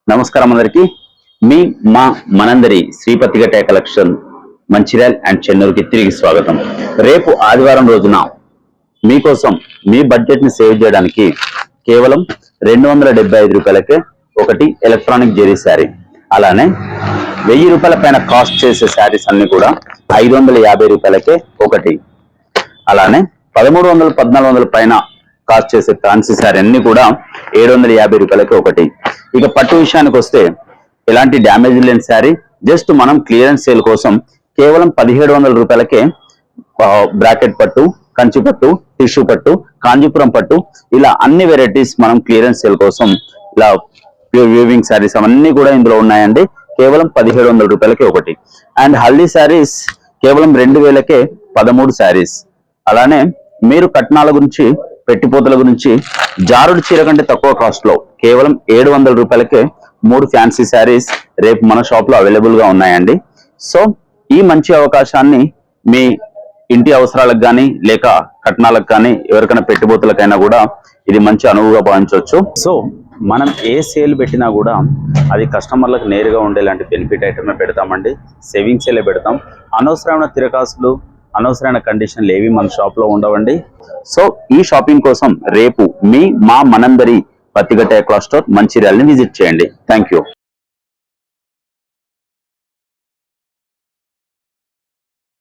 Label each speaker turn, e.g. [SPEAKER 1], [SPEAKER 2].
[SPEAKER 1] నమస్కారం అందరికి. మీ మా మనందరి శ్రీపతిగట్ట కలెక్షన్ మంచిర్యాల్ అండ్ చెన్నూరుకి తిరిగి స్వాగతం. రేపు ఆదివారం రోజున మీకోసం మీ బడ్జెట్ ని సేవ్ చేయడానికి కేవలం 275 రూపాయలకే ఒకటి ఎలక్ట్రానిక్ జెరీ శారీ, అలానే 1000 రూపాయల పైన కాస్ట్ చేసే శారీస్ అన్ని కూడా 550 రూపాయలకే ఒకటి, అలానే 1300 1400 పైన కాస్ట్ చేసే ఫ్యాన్సీ శారీ అన్ని కూడా 750 రూపాయలకి ఒకటి. ఇక పట్టు విషయానికి వస్తే ఎలాంటి డ్యామేజ్ లేని శారీ జస్ట్ మనం క్లియరెన్స్ సేల్ కోసం కేవలం 1700 రూపాయలకే బ్రాకెట్ పట్టు, కంచి పట్టు, టిష్యూ పట్టు, కాంజీపురం పట్టు ఇలా అన్ని వెరైటీస్ మనం క్లియరెన్స్ సేల్ కోసం ఇలా ప్యూర్ వీవింగ్ శారీస్ అవన్నీ కూడా ఇందులో ఉన్నాయండి. కేవలం 1700 రూపాయలకి ఒకటి. అండ్ హల్దీ శారీస్ కేవలం 2000కే 13 శారీస్. అలానే మీరు కట్నాల గురించి, పెట్టిపోతల గురించి జారుడు చీర కంటే తక్కువ కాస్ట్ లో కేవలం 700 రూపాయలకే 3 ఫ్యాన్సీ శారీస్ రేపు మన షాప్ లో అవైలబుల్ గా ఉన్నాయండి. సో ఈ మంచి అవకాశాన్ని మీ ఇంటి అవసరాలకు కానీ లేక కట్నాలకు కానీ ఎవరికైనా పెట్టిపోతలకైనా కూడా ఇది మంచి అనువుగా భావించవచ్చు. సో మనం ఏ సేల్ పెట్టినా కూడా అది కస్టమర్లకు నేరుగా ఉండేలాంటి బెనిఫిట్ ఐటమే పెడతామండి. సేవింగ్ సేలే పెడతాం. అనవసరమైన తిరకాసులు, అనవసరమైన కండిషన్లు ఏవి మన షాప్ లో ఉండవండి. సో ఈ షాపింగ్ కోసం రేపు మీ మా మనందరి పత్తిగట్ట క్లాస్ స్టోర్ మంచిర్యాలని విజిట్ చేయండి. Thank you.